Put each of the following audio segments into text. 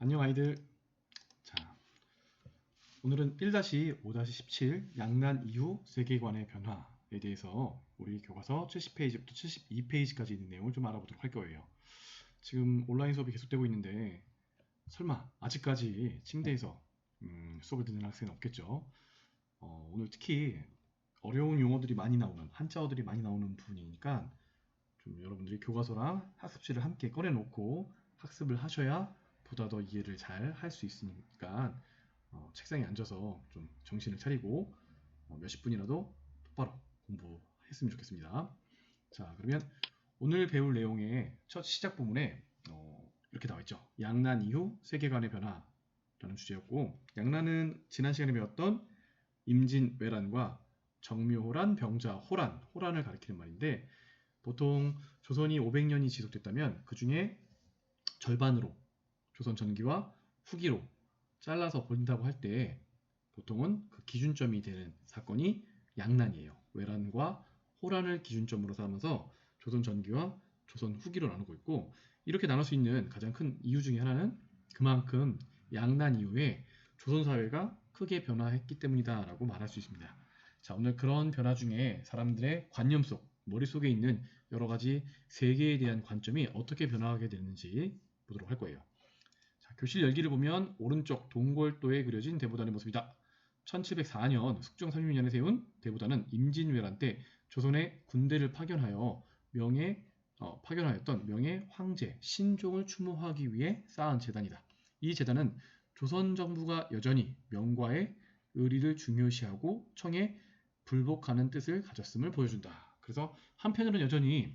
안녕 아이들. 자, 오늘은 1-5-17 양난 이후 세계관의 변화에 대해서 우리 교과서 70페이지부터 72페이지까지 있는 내용을 좀 알아보도록 할 거예요. 지금 온라인 수업이 계속되고 있는데 설마 아직까지 침대에서 수업을 듣는 학생은 없겠죠. 오늘 특히 어려운 용어들이 많이 나오는, 한자어들이 많이 나오는 부분이니까 좀 여러분들이 교과서랑 학습지를 함께 꺼내놓고 학습을 하셔야 보다 더 이해를 잘 할 수 있으니까 책상에 앉아서 좀 정신을 차리고 몇십 분이라도 똑바로 공부했으면 좋겠습니다. 자, 그러면 오늘 배울 내용의 첫 시작 부분에 이렇게 나와 있죠. 양난 이후 세계관의 변화라는 주제였고, 양난은 지난 시간에 배웠던 임진왜란과 정묘호란, 병자호란, 호란을 가리키는 말인데, 보통 조선이 500년이 지속됐다면 그 중에 절반으로 조선 전기와 후기로 잘라서 버린다고 할 때 보통은 그 기준점이 되는 사건이 양난이에요. 외란과 호란을 기준점으로 삼아서 조선 전기와 조선 후기로 나누고 있고, 이렇게 나눌 수 있는 가장 큰 이유 중에 하나는 그만큼 양난 이후에 조선 사회가 크게 변화했기 때문이다 라고 말할 수 있습니다. 자, 오늘 그런 변화 중에 사람들의 관념 속, 머릿속에 있는 여러 가지 세계에 대한 관점이 어떻게 변화하게 되는지 보도록 할 거예요. 자, 교실 열기를 보면 오른쪽 동골도에 그려진 대보단의 모습이다. 1704년 숙종 30년에 세운 대보단은 임진왜란 때 조선에 군대를 파견하였던 명예 황제 신종을 추모하기 위해 쌓은 재단이다. 이 재단은 조선 정부가 여전히 명과의 의리를 중요시하고 청에 불복하는 뜻을 가졌음을 보여준다. 그래서 한편으로는 여전히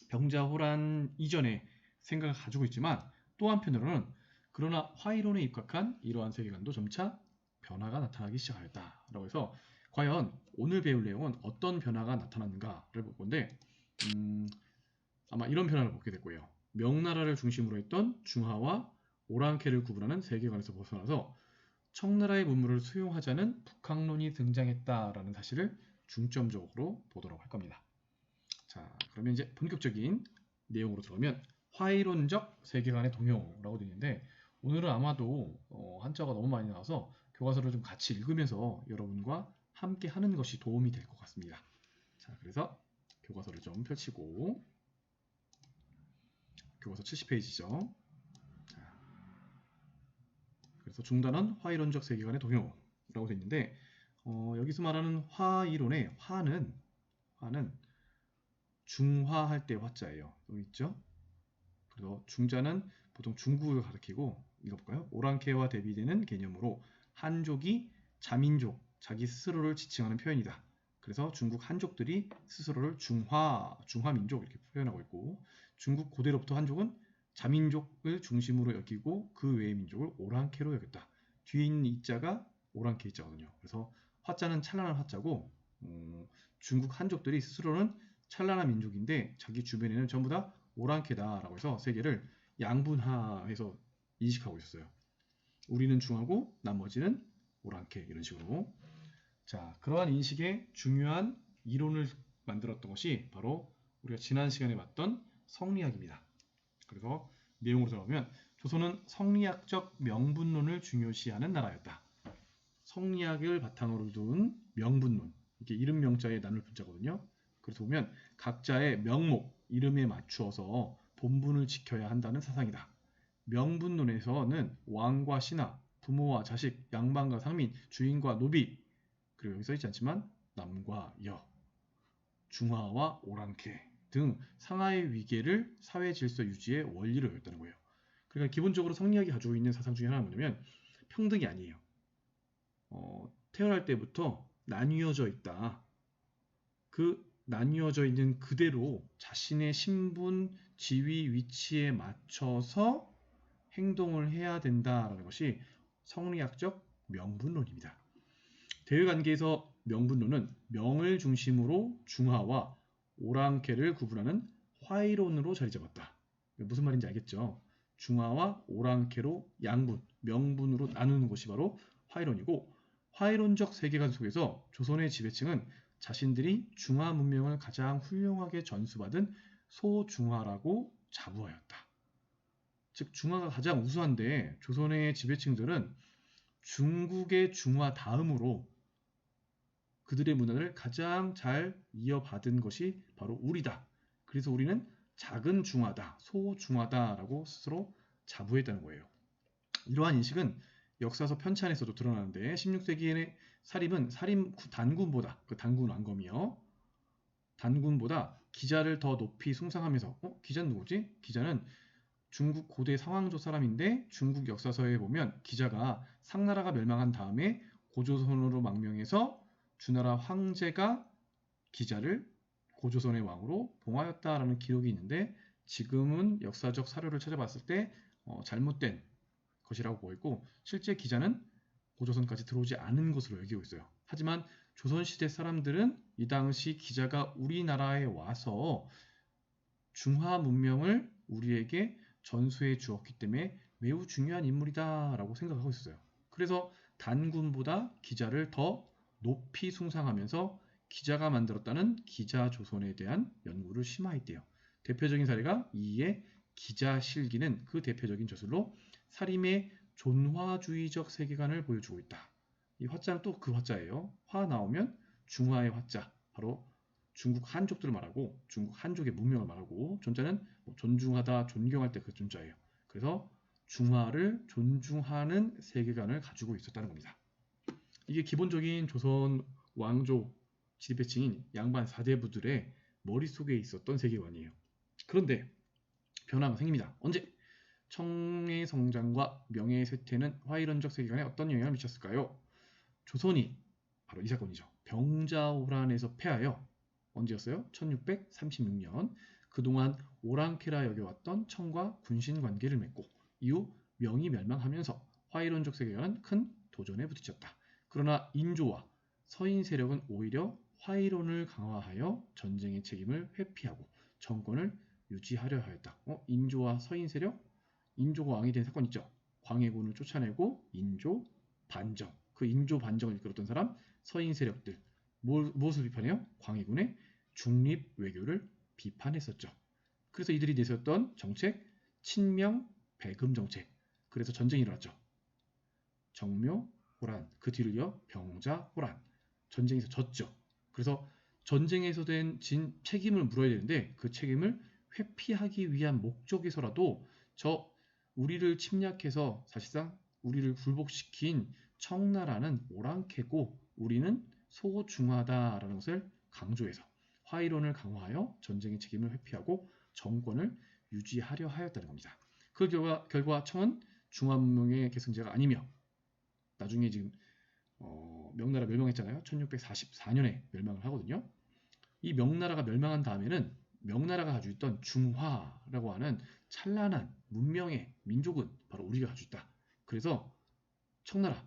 병자호란 이전의 생각을 가지고 있지만, 또 한편으로는 그러나 화이론에 입각한 이러한 세계관도 점차 변화가 나타나기 시작하였다라고 해서, 과연 오늘 배울 내용은 어떤 변화가 나타났는가를 볼 건데, 아마 이런 변화를 보게 될 거예요. 명나라를 중심으로 했던 중화와 오랑캐를 구분하는 세계관에서 벗어나서 청나라의 문물을 수용하자는 북학론이 등장했다라는 사실을 중점적으로 보도록 할 겁니다. 자, 그러면 이제 본격적인 내용으로 들어가면 화이론적 세계관의 동요라고 되어 있는데, 오늘은 아마도 한자가 너무 많이 나와서 교과서를 좀 같이 읽으면서 여러분과 함께 하는 것이 도움이 될 것 같습니다. 자, 그래서 교과서를 좀 펼치고, 교과서 70페이지죠. 자, 그래서 중단은 화이론적 세계관의 동요라고 되어 있는데, 여기서 말하는 화이론의 화는 중화할 때 화자예요. 여기 있죠? 그래서 중자는 보통 중국을 가리키고, 읽어볼까요? 오랑캐와 대비되는 개념으로 한족이 자민족, 자기 스스로를 지칭하는 표현이다. 그래서 중국 한족들이 스스로를 중화민족 이렇게 표현하고 있고, 중국 고대로부터 한족은 자민족을 중심으로 여기고 그 외의 민족을 오랑캐로 여겼다. 뒤에 있는 이자가 오랑캐 이자거든요. 그래서 화자는 찬란한 화자고, 중국 한족들이 스스로는 찬란한 민족인데 자기 주변에는 전부 다 오랑캐다라고 해서 세계를 양분화해서 인식하고 있었어요. 우리는 중하고 나머지는 오랑캐, 이런 식으로. 자, 그러한 인식의 중요한 이론을 만들었던 것이 바로 우리가 지난 시간에 봤던 성리학입니다. 그래서 내용으로 들어가면 조선은 성리학적 명분론을 중요시하는 나라였다. 성리학을 바탕으로 둔 명분론, 이게 이름 명자에 나눌 분자거든요. 그래서 보면 각자의 명목, 이름에 맞추어서 본분을 지켜야 한다는 사상이다. 명분론에서는 왕과 신하, 부모와 자식, 양반과 상민, 주인과 노비, 그리고 여기 써있지 않지만 남과 여, 중화와 오랑캐 등 상하의 위계를 사회 질서 유지의 원리로 여겼다는 거예요. 그러니까 기본적으로 성리학이 가지고 있는 사상 중에 하나는 뭐냐면 평등이 아니에요. 태어날 때부터 나뉘어져 있다. 그 나뉘어져 있는 그대로 자신의 신분, 지위, 위치에 맞춰서 행동을 해야 된다라는 것이 성리학적 명분론입니다. 대외관계에서 명분론은 명을 중심으로 중화와 오랑캐를 구분하는 화이론으로 자리 잡았다. 무슨 말인지 알겠죠? 중화와 오랑캐로 양분, 명분으로 나누는 것이 바로 화이론이고, 화이론적 세계관 속에서 조선의 지배층은 자신들이 중화 문명을 가장 훌륭하게 전수받은 소중화라고 자부하였다. 즉 중화가 가장 우수한데 조선의 지배층들은 중국의 중화 다음으로 그들의 문화를 가장 잘 이어받은 것이 바로 우리다. 그래서 우리는 작은 중화다, 소중화다라고 스스로 자부했다는 거예요. 이러한 인식은 역사서 편찬에서도 드러나는데 16세기의 사림은 사림 단군보다 그 단군 왕검이요. 단군보다 기자를 더 높이 숭상하면서 기자는 누구지? 기자는 중국 고대 상왕조 사람인데 중국 역사서에 보면 기자가 상나라가 멸망한 다음에 고조선으로 망명해서 주나라 황제가 기자를 고조선의 왕으로 봉하였다라는 기록이 있는데 지금은 역사적 사료를 찾아봤을 때 잘못된 것이라고 보이고 실제 기자는 고조선까지 들어오지 않은 것으로 여기고 있어요. 하지만 조선시대 사람들은 이 당시 기자가 우리나라에 와서 중화 문명을 우리에게 전수해 주었기 때문에 매우 중요한 인물이다 라고 생각하고 있었어요. 그래서 단군보다 기자를 더 높이 숭상하면서 기자가 만들었다는 기자조선에 대한 연구를 심화했대요. 대표적인 사례가 이의 기자실기는 그 대표적인 저술로 사림의 존화주의적 세계관을 보여주고 있다. 이 화자는 또 그 화자예요. 화 나오면 중화의 화자, 바로 중국 한족들을 말하고 중국 한족의 문명을 말하고 존자는 존중하다, 존경할 때 그 존자예요. 그래서 중화를 존중하는 세계관을 가지고 있었다는 겁니다. 이게 기본적인 조선 왕조 지배층인 양반 사대부들의 머릿속에 있었던 세계관이에요. 그런데 변화가 생깁니다. 언제? 청의 성장과 명예의 쇠퇴는 화이론적 세계관에 어떤 영향을 미쳤을까요? 조선이 바로 이 사건이죠. 병자호란에서 패하여 언제였어요? 1636년. 그동안 오랑캐라 여겨왔던 청과 군신 관계를 맺고 이후 명이 멸망하면서 화이론적 세계관은 큰 도전에 부딪혔다. 그러나 인조와 서인 세력은 오히려 화이론을 강화하여 전쟁의 책임을 회피하고 정권을 유지하려 하였다. 인조와 서인 세력? 인조가 왕이 된 사건 있죠. 광해군을 쫓아내고 인조 반정. 그 인조 반정을 이끌었던 사람 서인 세력들 무엇을 비판해요? 광해군의 중립 외교를 비판했었죠. 그래서 이들이 내세웠던 정책 친명 배금 정책. 그래서 전쟁이 일어났죠. 정묘 호란, 그 뒤를 이어 병자 호란. 전쟁에서 졌죠. 그래서 전쟁에서 진 책임을 물어야 되는데 그 책임을 회피하기 위한 목적에서라도 우리를 침략해서 사실상 우리를 굴복시킨 청나라는 오랑캐고 우리는 소중하다라는 것을 강조해서 화이론을 강화하여 전쟁의 책임을 회피하고 정권을 유지하려 하였다는 겁니다. 그 결과 청은 중화문명의 계승자가 아니며 나중에 지금 명나라 멸망했잖아요. 1644년에 멸망을 하거든요. 이 명나라가 멸망한 다음에는 명나라가 가지고 있던 중화라고 하는 찬란한 문명의 민족은 바로 우리가 가지고 있다. 그래서 청나라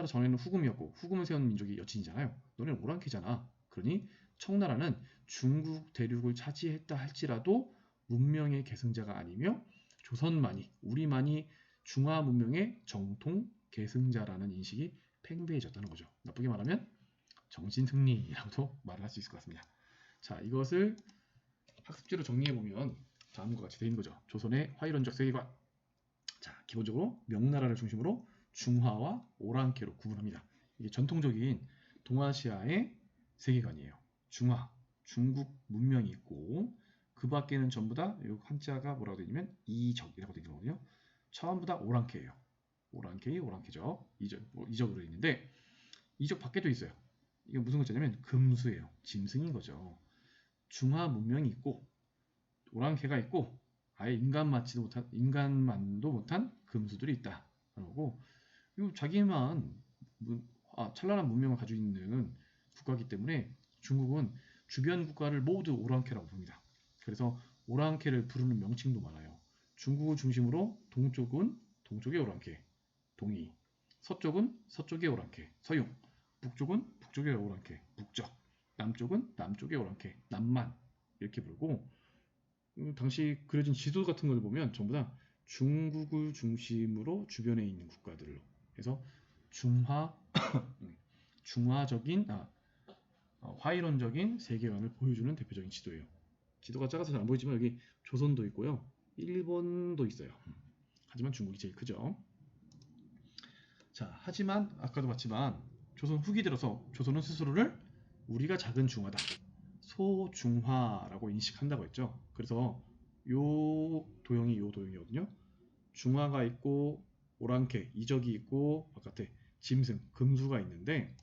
전에는 후금이었고 후금을 세운 민족이 여친이잖아요. 너네는 오랑캐잖아. 그러니 청나라는 중국 대륙을 차지했다 할지라도 문명의 계승자가 아니며 조선만이 우리만이 중화 문명의 정통 계승자라는 인식이 팽배해졌다는 거죠. 나쁘게 말하면 정신승리라고도 말을 할 수 있을 것 같습니다. 자, 이것을 학습지로 정리해보면 다음과 같이 되어 있는 거죠. 조선의 화이론적 세계관. 자, 기본적으로 명나라를 중심으로 중화와 오랑캐로 구분합니다. 이게 전통적인 동아시아의 세계관이에요. 중화, 중국 문명이 있고 그 밖에는 전부 다 이 한자가 뭐라고 되냐면 이적이라고 되어 있거든요. 전부 다 오랑캐예요. 오랑캐죠. 이적으로 되어 있는데 이적 밖에도 있어요. 이게 무슨 글자냐면 금수예요. 짐승인 거죠. 중화 문명이 있고 오랑캐가 있고 아예 인간만도 못한 금수들이 있다. 그러고 자기만 찬란한 문명을 가지고 있는 국가이기 때문에 중국은 주변 국가를 모두 오랑캐라고 부릅니다. 그래서 오랑캐를 부르는 명칭도 많아요. 중국을 중심으로 동쪽은 동쪽의 오랑캐, 동이, 서쪽은 서쪽의 오랑캐, 서융, 북쪽은 북쪽의 오랑캐, 북적, 남쪽은 남쪽의 오랑캐, 남만 이렇게 부르고 당시 그려진 지도 같은 걸 보면 전부 다 중국을 중심으로 주변에 있는 국가들로 해서 중화적인 화이론적인 세계관을 보여주는 대표적인 지도예요. 지도가 작아서 잘 안 보이지만 여기 조선도 있고요. 일본도 있어요. 하지만 중국이 제일 크죠. 자, 하지만 아까도 봤지만 조선 후기 들어서 조선은 스스로를 우리가 작은 중화다, 소중화라고 인식한다고 했죠. 그래서 요 도형이 요 도형이거든요. 중화가 있고 오랑캐, 이적이 있고 바깥에 짐승, 금수가 있는데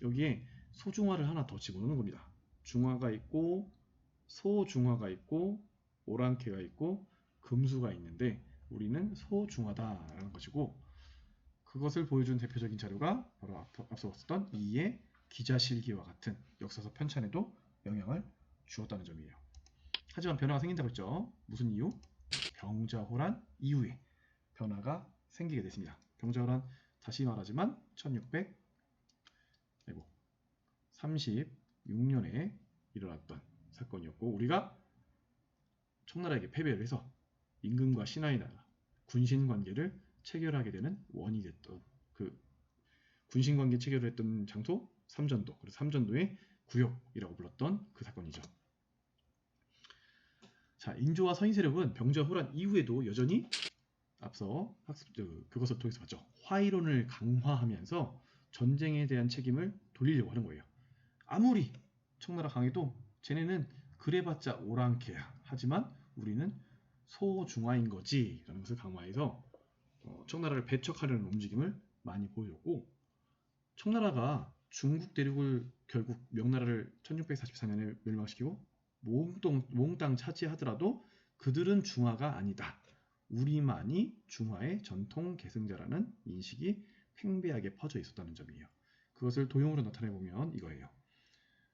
여기에 소중화를 하나 더 집어넣는 겁니다. 중화가 있고 소중화가 있고 오랑캐가 있고 금수가 있는데 우리는 소중화다라는 것이고, 그것을 보여준 대표적인 자료가 바로 앞서 봤었던 이의 기자실기와 같은 역사서 편찬에도 영향을 주었다는 점이에요. 하지만 변화가 생긴다고 했죠. 무슨 이유? 병자호란 이후에 변화가 생기게 됐습니다. 병자호란, 다시 말하지만 1636년에 일어났던 사건이었고, 우리가 청나라에게 패배를 해서 임금과 신하의 나라, 군신 관계를 체결하게 되는 원인이 됐던 그 군신 관계 체결을 했던 장소 삼전도, 그래서 삼전도의 구역이라고 불렀던 그 사건이죠. 자, 인조와 서인 세력은 병자호란 이후에도 여전히 앞서 그것을 통해서 봤죠. 화이론을 강화하면서 전쟁에 대한 책임을 돌리려고 하는 거예요. 아무리 청나라 강해도 쟤네는 그래봤자 오랑캐야. 하지만 우리는 소중화인 거지 라는 것을 강화해서 청나라를 배척하려는 움직임을 많이 보여줬고, 청나라가 중국 대륙을 결국 명나라를 1644년에 멸망시키고 몽땅 차지하더라도 그들은 중화가 아니다, 우리만이 중화의 전통 계승자라는 인식이 팽배하게 퍼져 있었다는 점이에요. 그것을 도형으로 나타내보면 이거예요.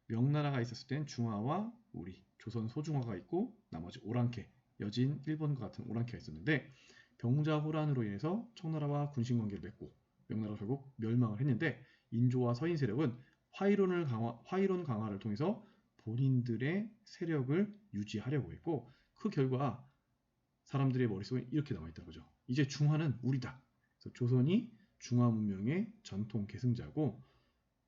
명나라가 있었을 땐 중화와 우리 조선 소중화가 있고 나머지 오랑캐, 여진 일본과 같은 오랑캐가 있었는데 병자호란으로 인해서 청나라와 군신관계를 맺고 명나라가 결국 멸망을 했는데, 인조와 서인 세력은 화이론 강화를 통해서 본인들의 세력을 유지하려고 했고, 그 결과 사람들의 머릿속에 이렇게 남아있다는 거죠. 이제 중화는 우리다. 그래서 조선이 중화 문명의 전통 계승자고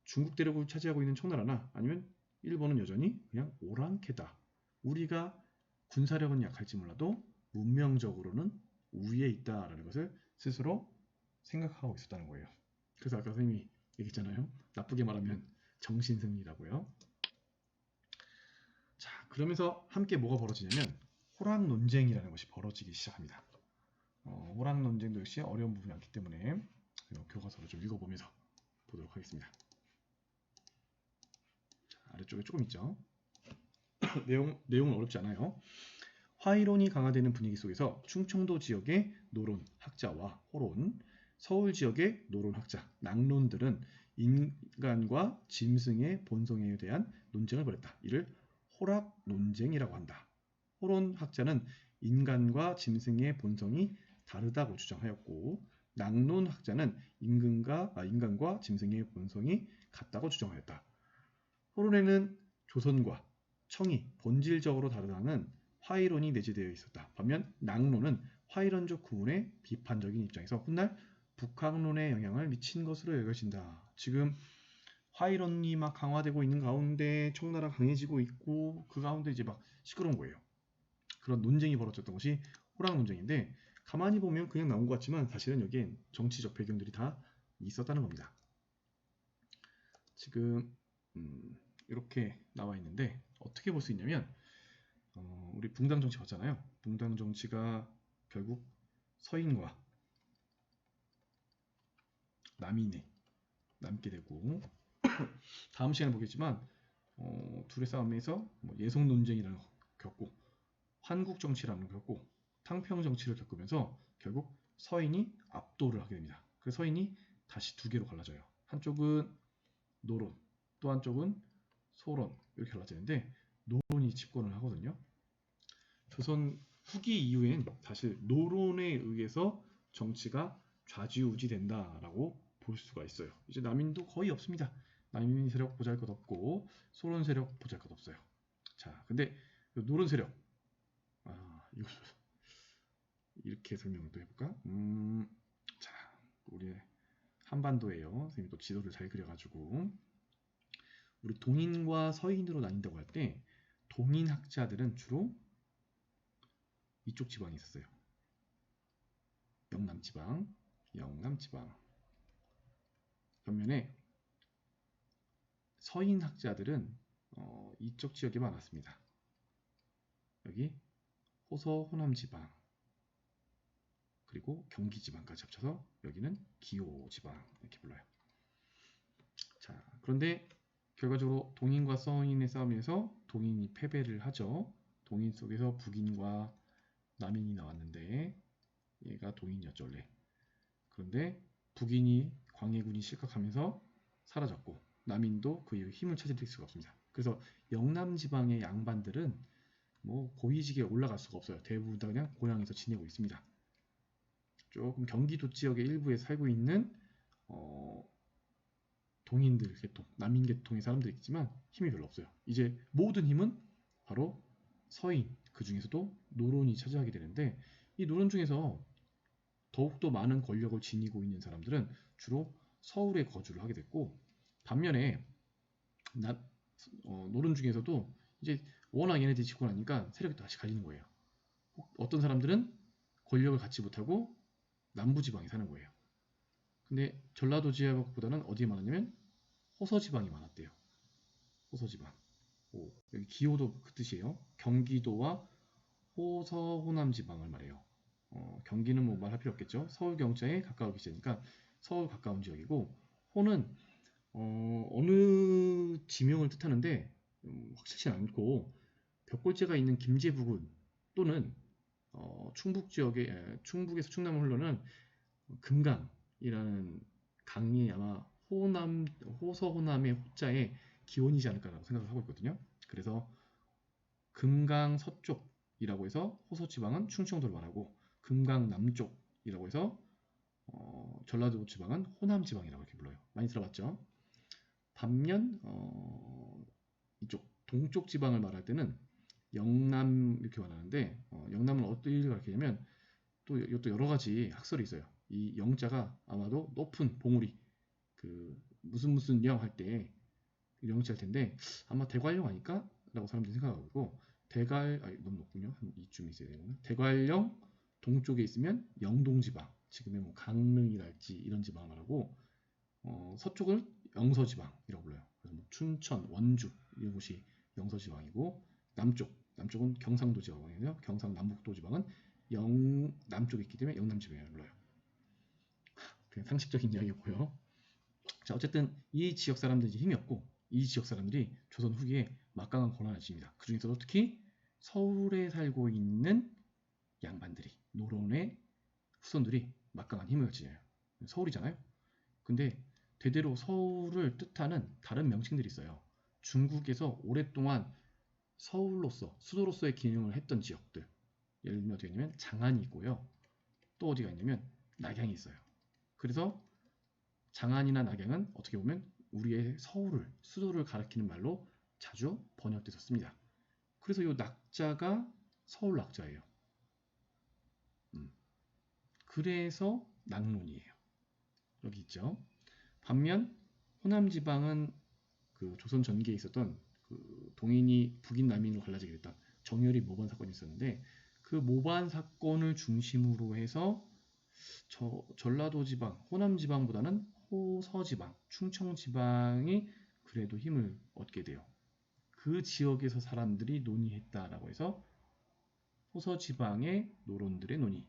중국 대륙을 차지하고 있는 청나라나 아니면 일본은 여전히 그냥 오랑캐다. 우리가 군사력은 약할지 몰라도 문명적으로는 우위에 있다라는 것을 스스로 생각하고 있었다는 거예요. 그래서 아까 선생님이 얘기했잖아요. 나쁘게 말하면 정신승리라고요. 자, 그러면서 함께 뭐가 벌어지냐면 호랑 논쟁이라는 것이 벌어지기 시작합니다. 호랑 논쟁도 역시 어려운 부분이 많기 때문에 교과서를 좀 읽어보면서 보도록 하겠습니다. 자, 아래쪽에 조금 있죠. 내용은 어렵지 않아요. 화이론이 강화되는 분위기 속에서 충청도 지역의 노론 학자와 호론, 서울 지역의 노론 학자, 낙론들은 인간과 짐승의 본성에 대한 논쟁을 벌였다. 이를 호락 논쟁이라고 한다. 호론 학자는 인간과 짐승의 본성이 다르다고 주장하였고, 낙론 학자는 인간과 짐승의 본성이 같다고 주장하였다. 호론에는 조선과 청이 본질적으로 다르다는 화이론이 내재되어 있었다. 반면 낙론은 화이론적 구분에 비판적인 입장에서 훗날 북학론에 영향을 미친 것으로 여겨진다. 지금 화이론이 막 강화되고 있는 가운데 청나라 강해지고 있고 그 가운데 이제 막 시끄러운 거예요. 그런 논쟁이 벌어졌던 것이 호랑 논쟁인데, 가만히 보면 그냥 나온 것 같지만 사실은 여기엔 정치적 배경들이 다 있었다는 겁니다. 지금 이렇게 나와 있는데 어떻게 볼 수 있냐면 우리 붕당 정치 봤잖아요. 붕당 정치가 결국 서인과 남인에 남게 되고 다음 시간에 보겠지만 둘의 싸움에서 예속 논쟁이라는 걸 겪고 환국 정치라는 걸 겪고 탕평 정치를 겪으면서 결국 서인이 압도를 하게 됩니다. 그래서 서인이 다시 두 개로 갈라져요. 한쪽은 노론, 또 한쪽은 소론, 이렇게 갈라지는데 노론이 집권을 하거든요. 조선 후기 이후엔 사실 노론에 의해서 정치가 좌지우지 된다라고 볼 수가 있어요. 이제 남인도 거의 없습니다. 남인 세력 보잘것없고 소론 세력 보잘것없어요. 자, 근데 노론 세력, 이거 이렇게 설명을 또 해볼까? 자, 우리 한반도예요. 선생님이 또 지도를 잘 그려가지고 우리 동인과 서인으로 나뉜다고 할 때 동인 학자들은 주로 이쪽 지방이 있었어요. 영남지방. 반면에 서인 학자들은 이쪽 지역에 많았습니다. 여기 호서 호남지방 그리고 경기지방까지 합쳐서 여기는 기호지방 이렇게 불러요. 자, 그런데 결과적으로 동인과 서인의 싸움에서 동인이 패배를 하죠. 동인 속에서 북인과 남인이 나왔는데 얘가 동인이었죠 원래. 그런데 북인이 광해군이 실격하면서 사라졌고 남인도 그 이후 힘을 찾을 수가 없습니다. 그래서 영남지방의 양반들은 뭐 고위직에 올라갈 수가 없어요. 대부분 다 그냥 고향에서 지내고 있습니다. 조금 경기도 지역의 일부에 살고 있는 동인들 계통, 남인 계통의 사람들이 있지만 힘이 별로 없어요. 이제 모든 힘은 바로 서인, 그 중에서도 노론이 차지하게 되는데 이 노론 중에서 더욱더 많은 권력을 지니고 있는 사람들은 주로 서울에 거주를 하게 됐고 반면에 노론 중에서도 이제 워낙 얘네들이 짓고 나니까 세력이 다시 갈리는 거예요. 어떤 사람들은 권력을 갖지 못하고 남부지방에 사는 거예요. 근데 전라도 지역보다는 어디에 많았냐면 호서지방이 많았대요. 호서지방. 여기 기호도 그 뜻이에요. 경기도와 호서 호남 지방을 말해요. 경기는 뭐 말할 필요 없겠죠. 서울 경자에 가까우기 때문이니까 서울 가까운 지역이고 호는 어느 지명을 뜻하는데 확실치 않고 벽골제가 있는 김제 부근 또는 충북 지역에 충북에서 충남을 흐르는 금강이라는 강이 아마 호서 호남의 호자에 기원이지 않을까라고 생각을 하고 있거든요. 그래서 금강 서쪽이라고 해서 호서 지방은 충청도를 말하고 금강 남쪽이라고 해서 전라도 지방은 호남 지방이라고 이렇게 불러요. 많이 들어봤죠? 반면 이쪽 동쪽 지방을 말할 때는 영남 이렇게 말하는데 영남은 어디를 가리키냐면 또 이것도 여러 가지 학설이 있어요. 이 영자가 아마도 높은 봉우리 그 무슨 영 할 때 영자일 텐데 아마 대관령 아닐까? 라고 사람들이 생각하고 있고 너무 높군요. 한 이쯤 있어야 되는 대관령 동쪽에 있으면 영동지방 지금의 뭐 강릉이랄지 이런 지방을 말하고 서쪽을 영서지방이라고 불러요. 그래서 뭐 춘천, 원주 이런 곳이 영서지방이고 남쪽은 경상도 지방이고요. 경상남북도 지방은 남쪽에 있기 때문에 영남지방이라고 불러요. 그냥 상식적인 이야기고요. 자, 어쨌든 이 지역 사람들이 힘이 없고 이 지역 사람들이 조선 후기에 막강한 권한을 지닙니다. 그 중에서도 특히 서울에 살고 있는 양반들이 노론의 후손들이 막강한 힘을 지녀요. 서울이잖아요. 근데 대대로 서울을 뜻하는 다른 명칭들이 있어요. 중국에서 오랫동안 서울로서 수도로서의 기능을 했던 지역들 예를 들면 어떻게 있냐면 장안이 있고요. 또 어디가 있냐면 낙양이 있어요. 그래서 장안이나 낙양은 어떻게 보면 우리의 서울을 수도를 가리키는 말로 자주 번역됐었습니다. 그래서 이 낙자가 서울 낙자예요. 그래서 낙론이에요. 여기 있죠. 반면 호남 지방은 그 조선 전기에 있었던 그 동인이 북인 남인으로 갈라지게 됐던 정열이 모반 사건이 있었는데 그 모반 사건을 중심으로 해서 전라도 지방, 호남 지방보다는 호서 지방, 충청 지방이 그래도 힘을 얻게 돼요. 그 지역에서 사람들이 논의했다라고 해서 호서 지방의 노론들의 논의,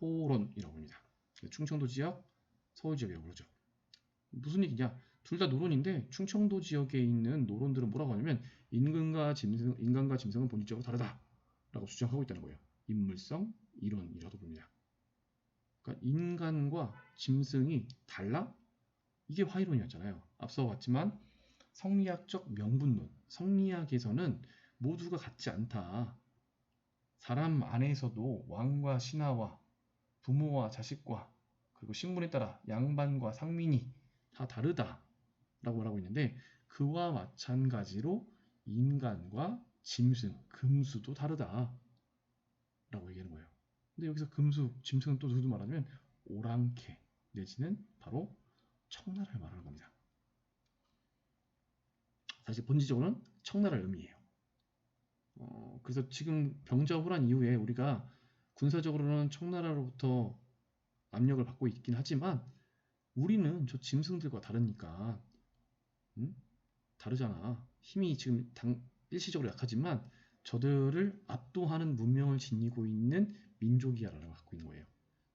호론이라고 합니다. 충청도 지역, 서울 지역이라고 부르죠. 무슨 얘기냐? 둘 다 노론인데 충청도 지역에 있는 노론들은 뭐라고 하냐면 인간과 짐승은 본질적으로 다르다라고 주장하고 있다는 거예요. 인물성 이론이라도 봅니다. 그러니까 인간과 짐승이 달라? 이게 화이론이었잖아요. 앞서 봤지만 성리학적 명분론, 성리학에서는 모두가 같지 않다. 사람 안에서도 왕과 신하와 부모와 자식과 그리고 신분에 따라 양반과 상민이 다 다르다라고 말하고 있는데 그와 마찬가지로 인간과 짐승, 금수도 다르다라고 얘기하는 거예요. 근데 여기서 금수, 짐승은 또 누구 말하냐면 오랑캐 내지는 바로 청나라를 말하는 겁니다. 사실 본질적으로는 청나라를 의미해요. 그래서 지금 병자호란 이후에 우리가 군사적으로는 청나라로부터 압력을 받고 있긴 하지만 우리는 저 짐승들과 다르니까, 응? 다르잖아. 힘이 지금 일시적으로 약하지만 저들을 압도하는 문명을 지니고 있는 민족이야라고 갖고 있는 거예요.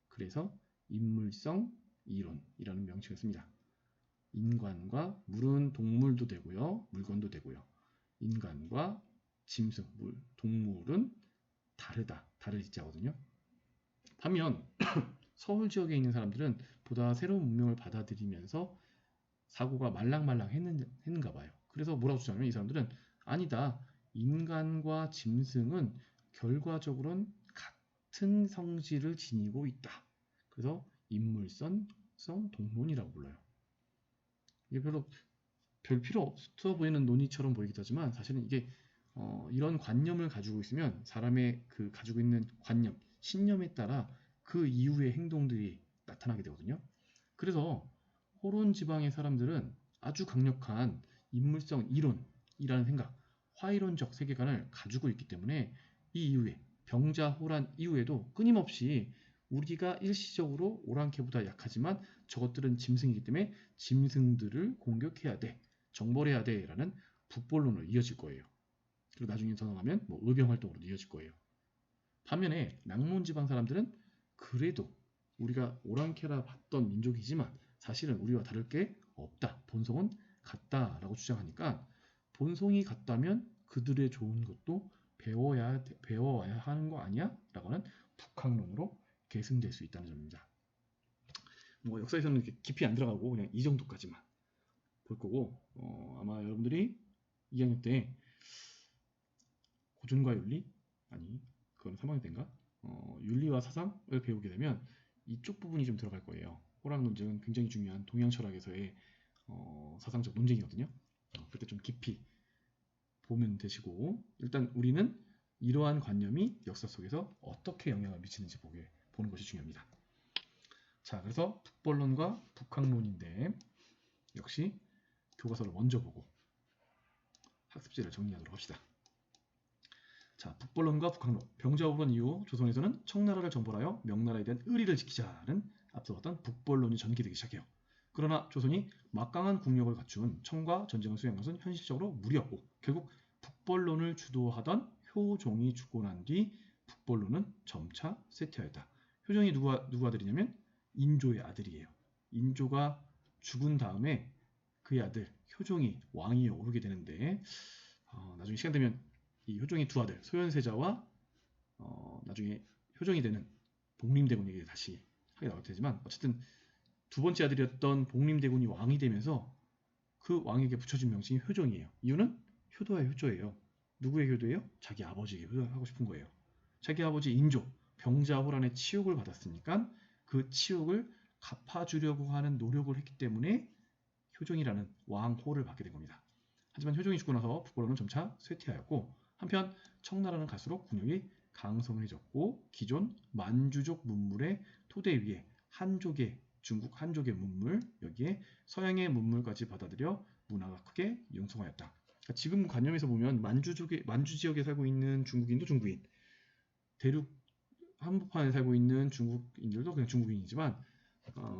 그래서 인물성 이론이라는 명칭을 씁니다. 인간과 물은 동물도 되고요, 물건도 되고요. 인간과 짐승, 동물은 다르다, 다를 자거든요. 반면 서울 지역에 있는 사람들은 보다 새로운 문명을 받아들이면서 사고가 말랑말랑 했는가 봐요. 그래서 뭐라고 주장하면 이 사람들은 아니다. 인간과 짐승은 결과적으로는 같은 성질을 지니고 있다. 그래서 인물성 동론이라고 불러요. 이게 별 필요 없어 보이는 논의처럼 보이기도 하지만 사실은 이게 이런 관념을 가지고 있으면 사람의 그 가지고 있는 관념, 신념에 따라 그 이후의 행동들이 나타나게 되거든요. 그래서 호론 지방의 사람들은 아주 강력한 인물성 이론이라는 생각, 화이론적 세계관을 가지고 있기 때문에 이 이후에 병자호란 이후에도 끊임없이 우리가 일시적으로 오랑캐보다 약하지만 저것들은 짐승이기 때문에 짐승들을 공격해야 돼, 정벌해야 돼라는 북벌론으로 이어질 거예요. 그리고 나중에 더 나가면 뭐 의병 활동으로 이어질 거예요. 반면에 낭몬 지방 사람들은 그래도 우리가 오랑캐라 봤던 민족이지만 사실은 우리와 다를 게 없다. 본성은 같다라고 주장하니까 본성이 같다면 그들의 좋은 것도 배워와야 하는 거 아니야? 라고는 북학론으로 계승될 수 있다는 점입니다. 뭐 역사에서는 이렇게 깊이 안 들어가고 그냥 이 정도까지만 볼 거고 아마 여러분들이 2학년 때 고전과 윤리? 아니 그건 3학년 때인가? 윤리와 사상을 배우게 되면 이쪽 부분이 좀 들어갈 거예요. 호락 논쟁은 굉장히 중요한 동양 철학에서의 사상적 논쟁이거든요. 그때 좀 깊이 보면 되시고 일단 우리는 이러한 관념이 역사 속에서 어떻게 영향을 미치는지 보는 것이 중요합니다. 자, 그래서 북벌론과 북학론인데 역시 교과서를 먼저 보고 학습지를 정리하도록 합시다. 자, 북벌론과 북학론. 병자호란 이후 조선에서는 청나라를 정벌하여 명나라에 대한 의리를 지키자는 앞서 봤던 북벌론이 전개되기 시작해요. 그러나 조선이 막강한 국력을 갖춘 청과 전쟁을 수행한 것은 현실적으로 무리였고 결국 북벌론을 주도하던 효종이 죽고 난 뒤 북벌론은 점차 쇠퇴하였다. 효종이 누구 아들이냐면 인조의 아들이에요. 인조가 죽은 다음에 그의 아들 효종이 왕위에 오르게 되는데 나중에 시간 되면 이 효종의 두 아들 소현세자와 나중에 효종이 되는 복림대군 얘기를 다시 하게 나올 테지만 어쨌든 두 번째 아들이었던 복림대군이 왕이 되면서 그 왕에게 붙여진 명칭이 효종이에요. 이유는 효도의 효조예요. 누구의 효도예요? 자기 아버지에게 효도하고 싶은 거예요. 자기 아버지 인조 병자호란의 치욕을 받았으니까 그 치욕을 갚아주려고 하는 노력을 했기 때문에 효종이라는 왕호를 받게 된 겁니다. 하지만 효종이 죽고 나서 북벌론은 점차 쇠퇴하였고 한편 청나라는 갈수록 국력이 강성해졌고 기존 만주족 문물의 토대 위에 중국 한족의 문물 여기에 서양의 문물까지 받아들여 문화가 크게 융성하였다. 그러니까 지금 관념에서 보면 만주 지역에 살고 있는 중국인도 중국인, 대륙 한복판에 살고 있는 중국인들도 그냥 중국인이지만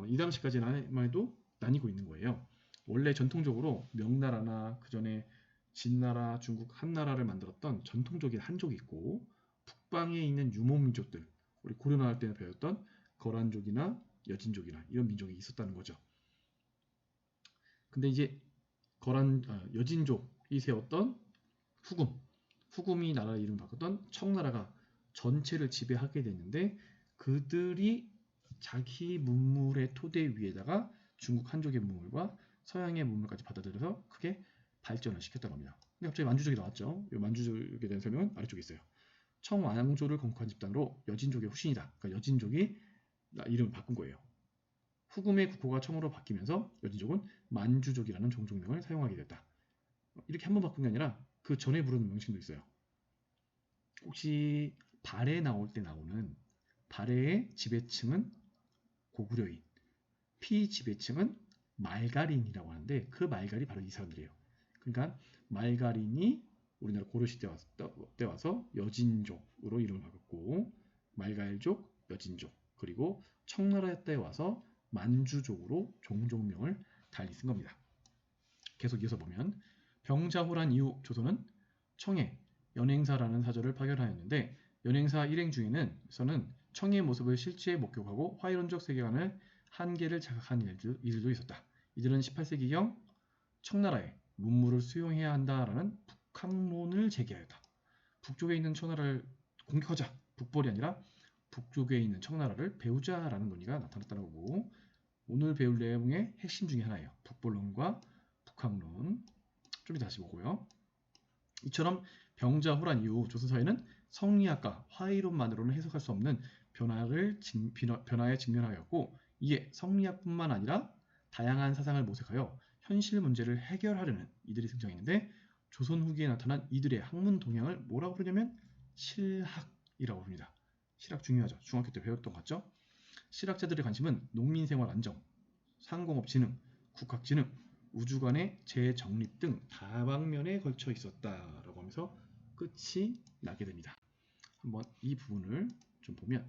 이 당시까지만 해도 나뉘고 있는 거예요. 원래 전통적으로 명나라나 그 전에 진나라, 중국 한나라를 만들었던 전통적인 한족이 있고 북방에 있는 유목민족들, 우리 고려 나올 때 배웠던 거란족이나 여진족이나 이런 민족이 있었다는 거죠. 근데 이제 여진족이 세웠던 후금이 나라 이름 바꿨던 청나라가 전체를 지배하게 됐는데 그들이 자기 문물의 토대 위에다가 중국 한족의 문물과 서양의 문물까지 받아들여서 크게 발전을 시켰다고 합니다. 근데 갑자기 만주족이 나왔죠. 이 만주족에 대한 설명은 아래쪽에 있어요. 청왕조를 건국한 집단으로 여진족의 후신이다. 그러니까 여진족이 이름을 바꾼 거예요. 후금의 국호가 청으로 바뀌면서 여진족은 만주족이라는 종족명을 사용하게 됐다. 이렇게 한 번 바꾼 게 아니라 그 전에 부르는 명칭도 있어요. 혹시 발해 나올 때 나오는 발해의 지배층은 고구려인, 피지배층은 말갈인이라고 하는데 그 말갈이 바로 이 사람들이에요. 그러니까 말갈인이 우리나라 고려시대 때 와서 여진족으로 이름을 바꿨고 말가일족, 여진족, 그리고 청나라 때 와서 만주족으로 종족명을 달리 쓴 겁니다. 계속 이어서 보면 병자호란 이후 조선은 청해, 연행사라는 사절을 파견하였는데 연행사 일행 중에는 청해의 모습을 실제 목격하고 화이론적 세계관의 한계를 자각한 이들도 있었다. 이들은 18세기경 청나라에 문물을 수용해야 한다라는 북학론을 제기하였다. 북쪽에 있는 청나라를 공격하자, 북벌이 아니라 북쪽에 있는 청나라를 배우자라는 논의가 나타났다는 거고, 오늘 배울 내용의 핵심 중에 하나예요. 북벌론과 북학론. 좀 이따 다시 보고요. 이처럼 병자호란 이후 조선사회는 성리학과 화이론만으로는 해석할 수 없는 변화에 직면하였고, 이에 성리학뿐만 아니라 다양한 사상을 모색하여 현실 문제를 해결하려는 이들이 등장했는데, 조선 후기에 나타난 이들의 학문 동향을 뭐라고 부르냐면 실학이라고 부릅니다. 실학 중요하죠. 중학교 때 배웠던 것 같죠? 실학자들의 관심은 농민생활 안정, 상공업 진흥, 국학 진흥, 우주관의 재정립 등 다방면에 걸쳐 있었다라고 하면서 끝이 나게 됩니다. 한번 이 부분을 좀 보면,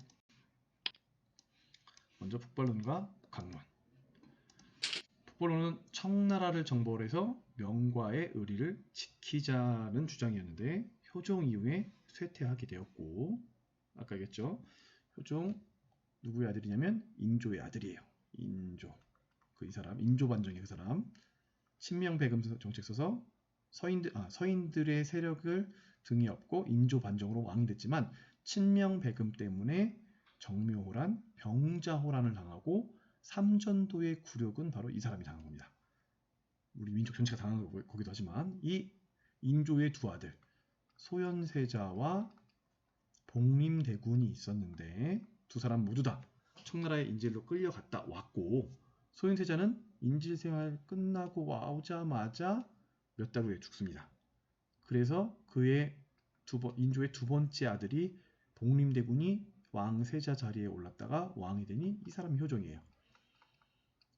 먼저 북벌론과 북학론. 북벌론은 청나라를 정벌해서 명과의 의리를 지키자는 주장이었는데 효종 이후에 쇠퇴하게 되었고, 아까 얘기했죠. 효종 누구의 아들이냐면 인조의 아들이에요. 인조. 이 사람 인조 반정의 그 사람. 친명배금 정책 써서 서인들의 세력을 등에 업고 인조 반정으로 왕이 됐지만 친명배금 때문에 정묘호란, 병자호란을 당하고 삼전도의 굴욕은 바로 이 사람이 당한 겁니다. 우리 민족 전체가 당한 거기도 하지만 이 인조의 두 아들 소현세자와 복림대군이 있었는데 두 사람 모두 다 청나라의 인질로 끌려갔다 왔고, 소현세자는 인질생활 끝나고 오자마자 몇 달 후에 죽습니다. 그래서 그의 인조의 두 번째 아들이 복림대군이 왕세자 자리에 올랐다가 왕이 되니 이 사람이 효종이에요.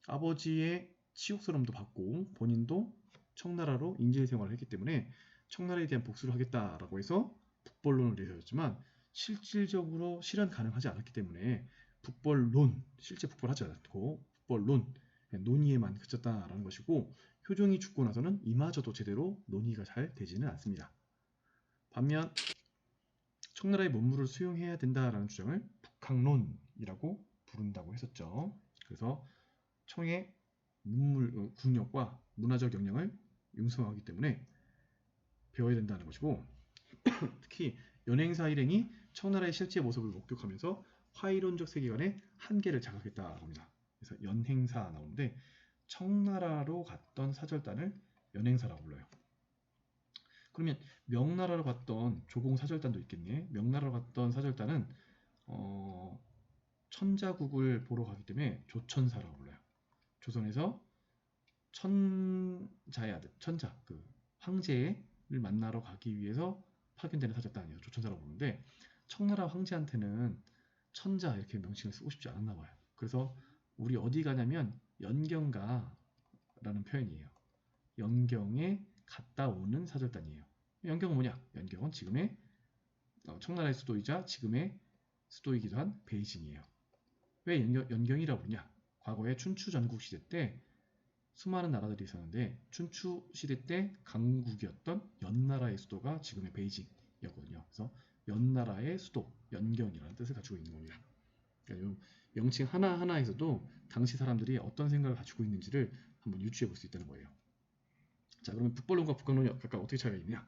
아버지의 치욕스러움도 받고 본인도 청나라로 인질생활을 했기 때문에 청나라에 대한 복수를 하겠다라고 해서 북벌론을 내세웠지만 실질적으로 실현 가능하지 않았기 때문에 북벌론, 실제 북벌하지 않았고 북벌론, 논의에만 그쳤다라는 것이고, 효종이 죽고 나서는 이마저도 제대로 논의가 잘 되지는 않습니다. 반면 청나라의 문물을 수용해야 된다라는 주장을 북학론이라고 부른다고 했었죠. 그래서 청의 문물 국력과 문화적 역량을 융성하기 때문에 배워야 된다는 것이고, 특히 연행사 일행이 청나라의 실제 모습을 목격하면서 화이론적 세계관의 한계를 자각했다고 합니다. 그래서 연행사 나오는데 청나라로 갔던 사절단을 연행사라고 불러요. 그러면 명나라로 갔던 조공사절단도 있겠네. 명나라로 갔던 사절단은 천자국을 보러 가기 때문에 조천사라고 불러요. 조선에서 천자의 아들, 천자, 그 황제를 만나러 가기 위해서 파견되는 사절단이에요. 조천사라고 부르는데 청나라 황제한테는 천자 이렇게 명칭을 쓰고 싶지 않았나 봐요. 그래서 우리 어디 가냐면 연경가라는 표현이에요. 연경에 갔다 오는 사절단이에요. 연경은 뭐냐? 연경은 지금의 청나라의 수도이자 지금의 수도이기도 한 베이징이에요. 왜 연경이라고 부르냐? 과거에 춘추 전국 시대 때 수많은 나라들이 있었는데 춘추 시대 때 강국이었던 연나라의 수도가 지금의 베이징이었거든요. 그래서 연나라의 수도, 연경이라는 뜻을 가지고 있는 겁니다. 그러니까 명칭 하나하나에서도 당시 사람들이 어떤 생각을 가지고 있는지를 한번 유추해 볼 수 있다는 거예요. 자, 그러면 북벌론과 북학론이 각각 어떻게 차이가 있느냐?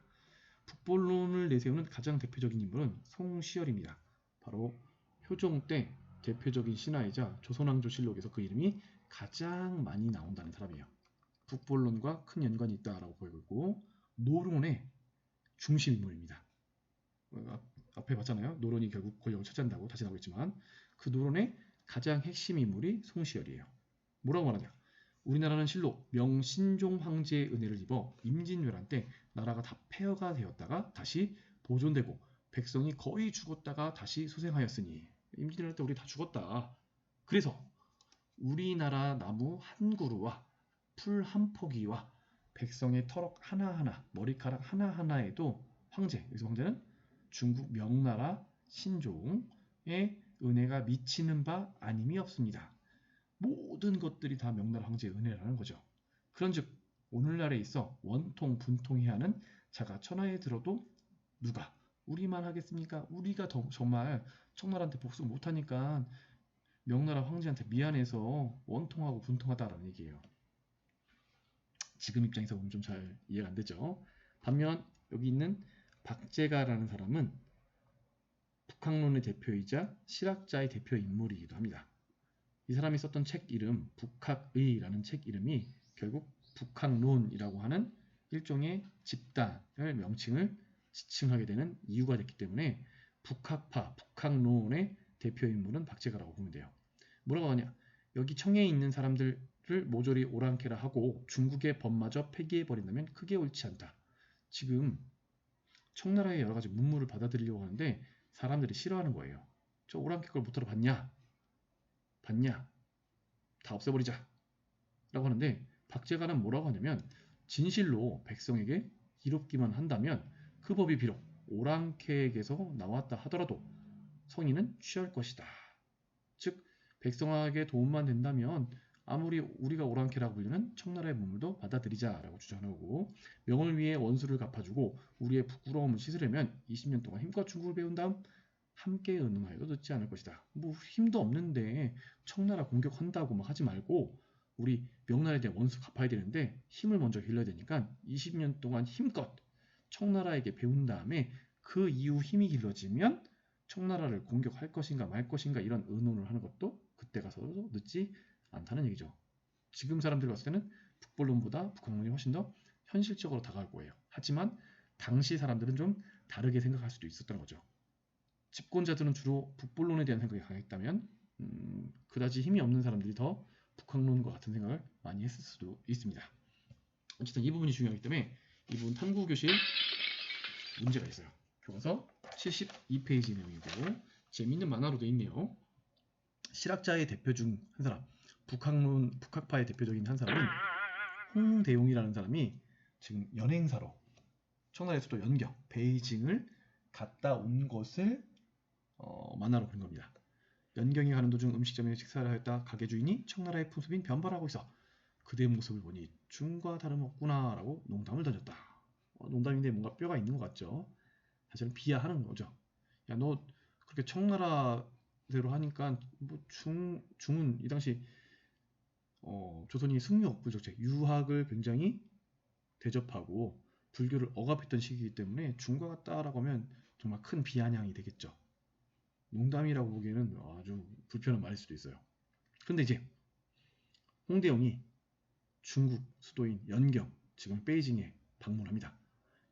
북벌론을 내세우는 가장 대표적인 인물은 송시열입니다. 바로 효종 때 대표적인 신하이자 조선왕조실록에서 그 이름이 가장 많이 나온다는 사람이에요. 북벌론과 큰 연관이 있다라고 보이고 있고, 노론의 중심 인물입니다. 앞에 봤잖아요. 노론이 결국 권력을 차지한다고 다시 나오겠지만 그 노론의 가장 핵심 인물이 송시열이에요. 뭐라고 말하냐? 우리나라는 실로 명신종 황제의 은혜를 입어 임진왜란 때 나라가 다 폐허가 되었다가 다시 보존되고 백성이 거의 죽었다가 다시 소생하였으니, 임진왜란 때 우리 다 죽었다. 그래서 우리나라 나무 한 그루와 풀 한 포기와 백성의 털럭 하나하나, 머리카락 하나하나에도 황제, 여기서 황제는 중국 명나라 신종, 은혜가 미치는 바 아님이 없습니다. 모든 것들이 다 명나라 황제의 은혜라는 거죠. 그런즉 오늘날에 있어 원통 분통해야 하는 자가 천하에 들어도 누가 우리만 하겠습니까? 우리가 정말 청나라한테 복수 못하니까 명나라 황제한테 미안해서 원통하고 분통하다라는 얘기예요. 지금 입장에서 보면 좀 잘 이해가 안 되죠. 반면 여기 있는 박제가라는 사람은 북학론의 대표이자 실학자의 대표 인물이기도 합니다. 이 사람이 썼던 책 이름 북학의라는 책 이름이 결국 북학론이라고 하는 일종의 집단을 명칭을 지칭하게 되는 이유가 됐기 때문에 북학파, 북학론의 대표 인물은 박제가라고 보면 돼요. 뭐라고 하냐? 여기 청해에 있는 사람들을 모조리 오랑캐라 하고 중국의 법마저 폐기해버린다면 크게 옳지 않다. 지금 청나라의 여러 가지 문물을 받아들이려고 하는데 사람들이 싫어하는 거예요. 저 오랑캐 걸 못 들어봤냐? 봤냐? 다 없애버리자. 라고 하는데 박제가는 뭐라고 하냐면 진실로 백성에게 이롭기만 한다면 그 법이 비록 오랑캐에게서 나왔다 하더라도 성인은 취할 것이다. 즉 백성에게 도움만 된다면 아무리 우리가 오랑캐라고 불리는 청나라의 문물도 받아들이자라고 주장하는 거고 명을 위해 원수를 갚아주고 우리의 부끄러움을 씻으려면 20년 동안 힘껏 중국을 배운 다음 함께 은흥하여도 늦지 않을 것이다. 뭐 힘도 없는데 청나라 공격한다고 막 하지 말고 우리 명나라에 대한 원수 갚아야 되는데 힘을 먼저 길러야 되니까 20년 동안 힘껏 청나라에게 배운 다음에 그 이후 힘이 길러지면 청나라를 공격할 것인가 말 것인가 이런 의논을 하는 것도 그때 가서도 늦지 않다는 얘기죠. 지금 사람들이 봤을 때는 북벌론보다 북학론이 훨씬 더 현실적으로 다가올 거예요. 하지만 당시 사람들은 좀 다르게 생각할 수도 있었던 거죠. 집권자들은 주로 북벌론에 대한 생각이 강했다면 그다지 힘이 없는 사람들이 더 북학론과 같은 생각을 많이 했을 수도 있습니다. 어쨌든 이 부분이 중요하기 때문에 이 부분 탐구교실 문제가 있어요. 교과서 72페이지 내용이고 재미있는 만화로 되어 있네요. 실학자의 대표 중 한 사람, 북학파의 대표적인 한 사람인 홍대용이라는 사람이 지금 연행사로 청나라의 수도 연경, 베이징을 갔다 온 것을 만화로 그린 겁니다. 연경에 가는 도중 음식점에서 식사를 하였다 가게 주인이 청나라의 풍습인 변발하고 있어 그대의 모습을 보니 중과 다름없구나 라고 농담을 던졌다. 농담인데 뭔가 뼈가 있는 것 같죠. 사실은 비하하는 거죠. 야, 너 그렇게 청나라대로 하니까 뭐 중은 이 당시 조선이 승려 불족제 유학을 굉장히 대접하고 불교를 억압했던 시기이기 때문에 중과 같다라고 하면 정말 큰 비아냥이 되겠죠. 농담이라고 보기에는 아주 불편한 말일 수도 있어요. 그런데 이제 홍대영이 중국 수도인 연경, 지금 베이징에 방문합니다.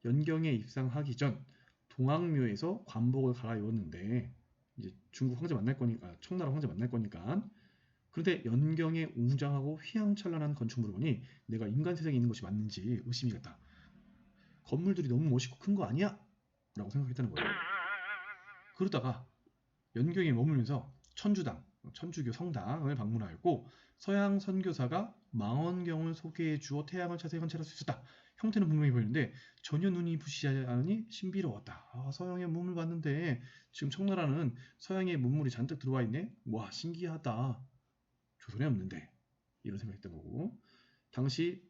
연경에 입상하기 전 동학묘에서 관복을 갈아입었는데 이제 중국 황제 만날 거니까 청나라 황제 만날 거니까 그런데 연경에 웅장하고 휘황찬란한 건축물을 보니 내가 인간 세상에 있는 것이 맞는지 의심이 갔다. 건물들이 너무 멋있고 큰 거 아니야? 라고 생각했다는 거예요. 그러다가 연경에 머물면서 천주당, 천주교 성당을 방문하였고 서양 선교사가 망원경을 소개해 주어 태양을 자세히 관찰할 수 있었다. 형태는 분명히 보이는데 전혀 눈이 부시지 않으니 신비로웠다. 서양의 문물 봤는데 지금 청나라는 서양의 문물이 잔뜩 들어와 있네. 와 신기하다. 조선에 없는데 이런 생각했던 거고 당시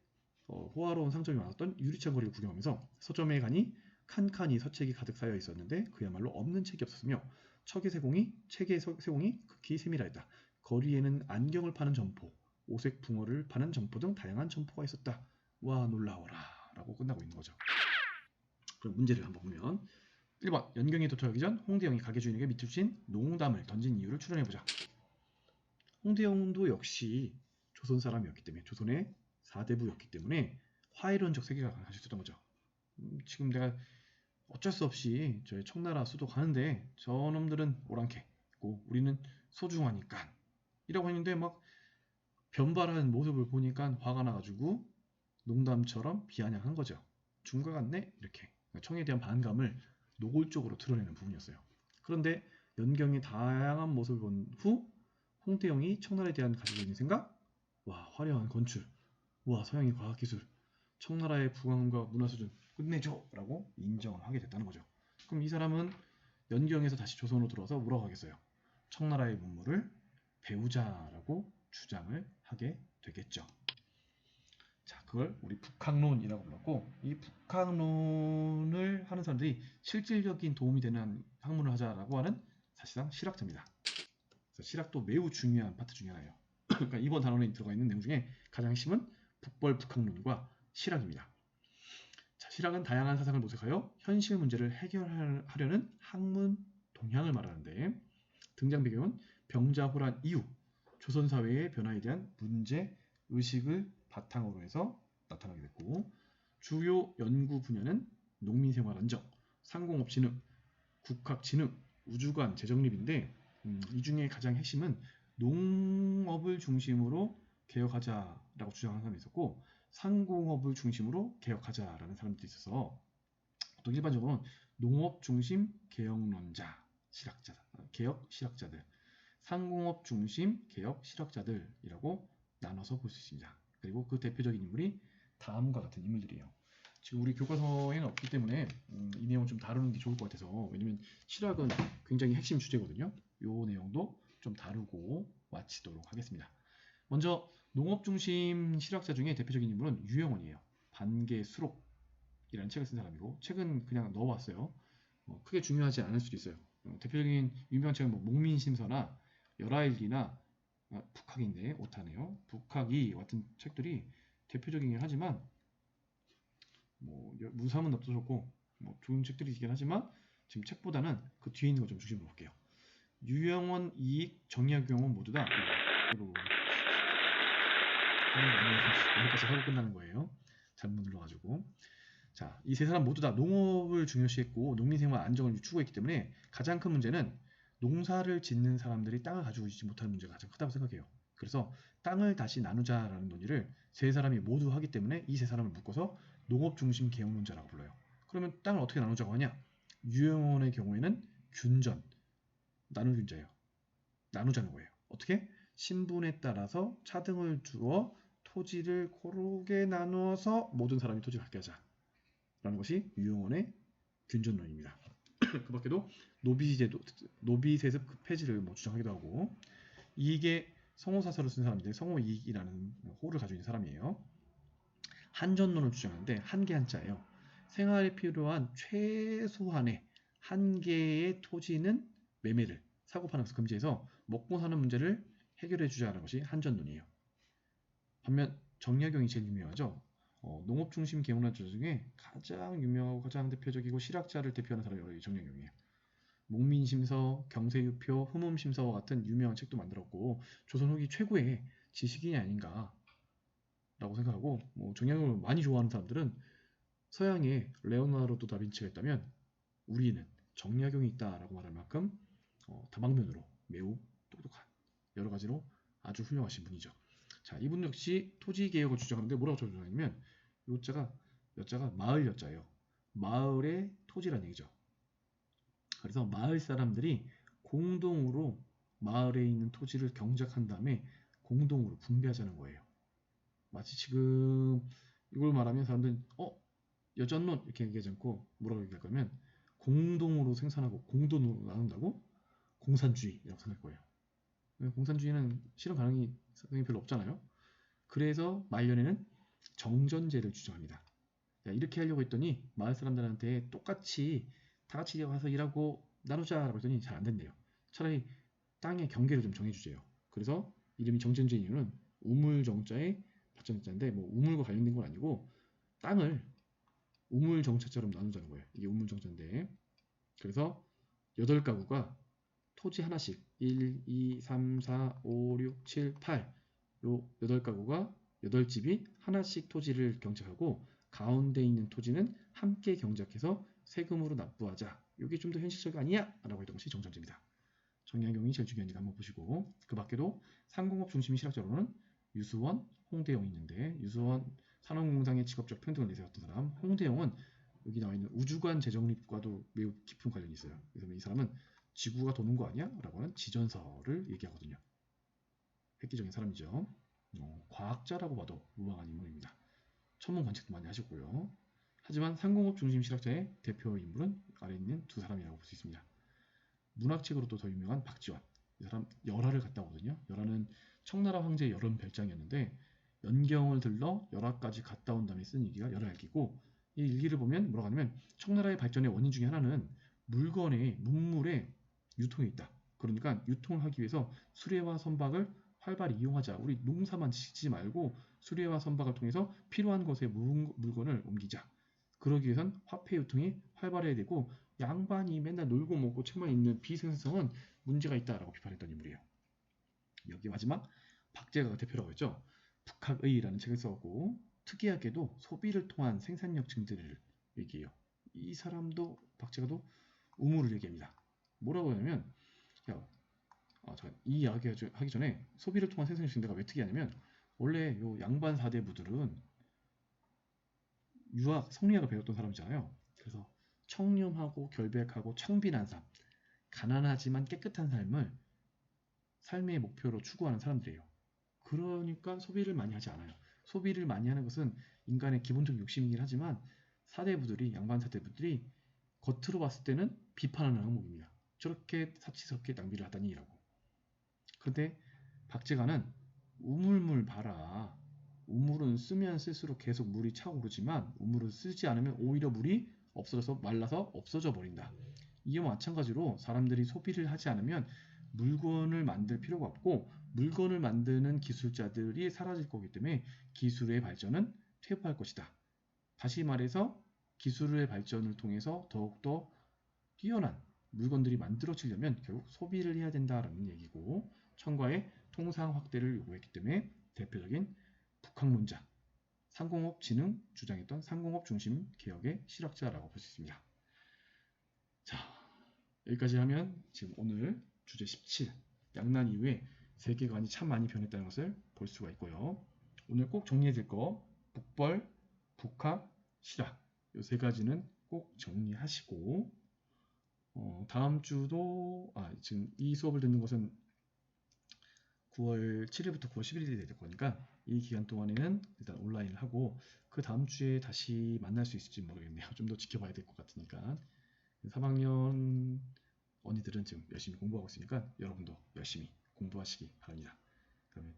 호화로운 상점이 많았던 유리창 거리를 구경하면서 서점에 가니 칸칸이 서책이 가득 쌓여 있었는데 그야말로 없는 책이 없었으며 책의 세공이 극히 세밀하였다. 거리에는 안경을 파는 점포, 오색 붕어를 파는 점포 등 다양한 점포가 있었다. 와 놀라워라 라고 끝나고 있는 거죠. 그럼 문제를 한번 보면 1번 연경에 도착하기 전 홍대영이 가게 주인에게 밑줄 친 농담을 던진 이유를 추론해보자. 홍대영도 역시 조선 사람이었기 때문에 조선의 사대부였기 때문에 화이론적 세계관을 가지고 있었던 거죠. 지금 내가 어쩔 수 없이 저희 청나라 수도 가는데 저놈들은 오랑캐고 우리는 소중하니까 이라고 했는데 막 변발하는 모습을 보니까 화가 나가지고 농담처럼 비아냥한 거죠. 중과 같네 이렇게 청에 대한 반감을 노골적으로 드러내는 부분이었어요. 그런데 연경의 다양한 모습을 본 후 홍대영이 청나라에 대한 가지고 있는 생각, 와 화려한 건축, 와 서양의 과학기술, 청나라의 부강과 문화 수준 끝내줘 라고 인정을 하게 됐다는 거죠. 그럼 이 사람은 연경에서 다시 조선으로 들어와서 뭐라고 하겠어요? 청나라의 문물을 배우자라고 주장을 하게 되겠죠. 자, 그걸 우리 북학론이라고 불렀고, 이 북학론을 하는 사람들이 실질적인 도움이 되는 학문을 하자라고 하는 사실상 실학자입니다. 그래서 실학도 매우 중요한 파트 중에 하나예요. 그러니까 이번 단원에 들어가 있는 내용 중에 가장 핵심은 북벌 북학론과 실학입니다. 자, 실학은 다양한 사상을 모색하여 현실 문제를 해결하려는 학문 동향을 말하는데, 등장 배경은 병자호란 이후 조선 사회의 변화에 대한 문제 의식을 바탕으로 해서 나타나게 됐고, 주요 연구 분야는 농민생활 안정, 상공업 진흥, 국학 진흥, 우주관 재정립인데, 이 중에 가장 핵심은 농업을 중심으로 개혁하자라고 주장하는 사람이 있었고, 상공업을 중심으로 개혁하자라는 사람들이 있어서 보통 일반적으로는 농업 중심 개혁론자, 실학자, 개혁 실학자들, 상공업 중심 개혁 실학자들이라고 나눠서 볼 수 있습니다. 그리고 그 대표적인 인물이 다음과 같은 인물들이에요. 지금 우리 교과서에는 없기 때문에 이 내용을 좀 다루는 게 좋을 것 같아서, 왜냐면 실학은 굉장히 핵심 주제거든요. 이 내용도 좀 다루고 마치도록 하겠습니다. 먼저 농업 중심 실학자 중에 대표적인 인물은 유영원이에요. 반개수록이라는 책을 쓴 사람이고, 책은 그냥 넣어왔어요. 크게 중요하지 않을 수도 있어요. 대표적인 유명한 책은 뭐 목민심서나 열하일기나 북학인데 오타네요. 북학이 같은 책들이 대표적이긴 하지만 뭐 무삼은 없어졌고 뭐 좋은 책들이긴 하지만 지금 책보다는 그 뒤에 있는 거 좀 중심으로 볼게요. 유영원, 이익, 정약용은 모두 다 여기까지 하고 끝나는 거예요. 잘못 눌러가지고. 자, 이 세 사람 모두 다 농업을 중요시했고 농민생활 안정을 추구했기 때문에 가장 큰 문제는 농사를 짓는 사람들이 땅을 가지고 있지 못하는 문제가 가장 크다고 생각해요. 그래서 땅을 다시 나누자라는 논의를 세 사람이 모두 하기 때문에 이 세 사람을 묶어서 농업 중심 개혁론자라고 불러요. 그러면 땅을 어떻게 나누자고 하냐? 유영원의 경우에는 균전, 나누균자예요. 나누자는 거예요. 어떻게? 신분에 따라서 차등을 주어 토지를 고르게 나누어서 모든 사람이 토지를 갖게 하자. 라는 것이 유영원의 균전론입니다. 그 밖에도 노비제도, 노비세습 폐지를 뭐 주장하기도 하고, 이익의 성호사설을 쓴 사람인데 성호이익이라는 호를 가지고 있는 사람이에요. 한전론을 주장하는데 한계 한자예요. 생활에 필요한 최소한의 한 개의 토지는 매매를 사고 파는 것을 금지해서 먹고 사는 문제를 해결해 주자는 것이 한전론이에요. 반면 정약용이 제일 유명하죠. 농업 중심 개혁론자 중에 가장 유명하고 가장 대표적이고 실학자를 대표하는 사람이 정약용이에요. 목민심서, 경세유표, 흠음심서와 같은 유명한 책도 만들었고 조선 후기 최고의 지식인이 아닌가 라고 생각하고, 뭐 정약용을 많이 좋아하는 사람들은 서양에 레오나르도 다빈치가 있다면 우리는 정약용이 있다라고 말할 만큼 다방면으로 매우 똑똑한, 여러 가지로 아주 훌륭하신 분이죠. 자, 이분 역시 토지 개혁을 주장하는데 뭐라고 주장하냐면 여자가 마을 여자예요. 마을의 토지라는 얘기죠. 그래서 마을 사람들이 공동으로 마을에 있는 토지를 경작한 다음에 공동으로 분배하자는 거예요. 마치 지금 이걸 말하면 사람들은 여전론 이렇게 얘기하지 않고 뭐라고 얘기할 거면 공동으로 생산하고 공동으로 나눈다고 공산주의라고 생각할 거예요. 공산주의는 실현 가능성이 별로 없잖아요. 그래서 말년에는 정전제를 주장합니다. 이렇게 하려고 했더니 마을 사람들한테 똑같이 다 같이 와서 일하고 나누자라고 했더니 잘 안 된대요. 차라리 땅의 경계를 좀 정해주세요. 그래서 이름이 정전제 이유는 우물정자의 발전자인데 뭐 우물과 관련된 건 아니고 땅을 우물정자처럼 나누자는 거예요. 이게 우물정자인데, 그래서 8가구가 토지 하나씩 1, 2, 3, 4, 5, 6, 7, 8 요 8가구가 8집이 하나씩 토지를 경작하고 가운데 있는 토지는 함께 경작해서 세금으로 납부하자. 이게 좀 더 현실적 아니야? 라고 했던 것이 정전제입니다. 정약용이 제일 중요한지 한번 보시고, 그 밖에도 상공업 중심 실학자로는 유수원, 홍대용이 있는데, 유수원 산업공상의 직업적 평등을 내세웠던 사람, 홍대용은 여기 나와 있는 우주관 재정립과도 매우 깊은 관련이 있어요. 그래서 이 사람은 지구가 도는 거 아니야? 라고 하는 지전설을 얘기하거든요. 획기적인 사람이죠. 과학자라고 봐도 무방한 인물입니다. 천문 관측도 많이 하셨고요. 하지만 상공업 중심 실학자의 대표 인물은 아래에 있는 두 사람이라고 볼 수 있습니다. 문학책으로도 더 유명한 박지원, 이 사람 열하를 갔다 오거든요. 열하는 청나라 황제의 여름 별장이었는데 연경을 들러 열하까지 갔다 온 다음에 쓴 일기가 열하일기고, 이 일기를 보면 뭐라고 하냐면 청나라의 발전의 원인 중에 하나는 물건의 문물의 유통이 있다. 그러니까 유통을 하기 위해서 수레와 선박을 활발히 이용하자. 우리 농사만 짓지 말고 수레와 선박을 통해서 필요한 곳에 물건을 옮기자. 그러기 위해선 화폐 유통이 활발해야 되고, 양반이 맨날 놀고 먹고 책만 읽는 비생산성은 문제가 있다라고 비판했던 인물이에요. 여기 마지막 박제가가 대표라고 했죠. 북학의라는 책을 써고, 특이하게도 소비를 통한 생산력 증대를 얘기해요. 이 사람도 박제가도 우물을 얘기합니다. 뭐라고 하냐면, 이 이야기 하기 전에 소비를 통한 생산력 증대가 왜 특이하냐면, 원래 요 양반 사대부들은 성리학을 배웠던 사람이잖아요. 그래서 청렴하고 결백하고 청빈한 삶, 가난하지만 깨끗한 삶의 목표로 추구하는 사람들이에요. 그러니까 소비를 많이 하지 않아요. 소비를 많이 하는 것은 인간의 기본적 욕심이긴 하지만 양반 사대부들이 겉으로 봤을 때는 비판하는 항목입니다. 저렇게 사치스럽게 낭비를 하다니라고. 그런데 박제가는 우물물 봐라. 우물은 쓰면 쓸수록 계속 물이 차오르지만 우물을 쓰지 않으면 오히려 물이 없어져서 말라서 없어져 버린다. 이와 마찬가지로 사람들이 소비를 하지 않으면 물건을 만들 필요가 없고, 물건을 만드는 기술자들이 사라질 거기 때문에 기술의 발전은 퇴보할 것이다. 다시 말해서 기술의 발전을 통해서 더욱더 뛰어난 물건들이 만들어지려면 결국 소비를 해야 된다라는 얘기고, 청과의 통상 확대를 요구했기 때문에 대표적인 북학론자, 상공업 진흥 주장했던 상공업 중심 개혁의 실학자라고 볼 수 있습니다. 자, 여기까지 하면 지금 오늘 주제 17, 양난 이후에 세계관이 참 많이 변했다는 것을 볼 수가 있고요. 오늘 꼭 정리해야 될 거, 북벌, 북학, 실학, 이 세 가지는 꼭 정리하시고, 다음 주도, 지금 이 수업을 듣는 것은 9월 7일부터 9월 11일이 될 거니까 이 기간 동안에는 일단 온라인을 하고, 그 다음 주에 다시 만날 수 있을지 모르겠네요. 좀 더 지켜봐야 될 것 같으니까. 3학년 언니들은 지금 열심히 공부하고 있으니까 여러분도 열심히 공부하시기 바랍니다. 그러면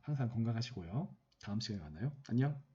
항상 건강하시고요. 다음 시간에 만나요. 안녕.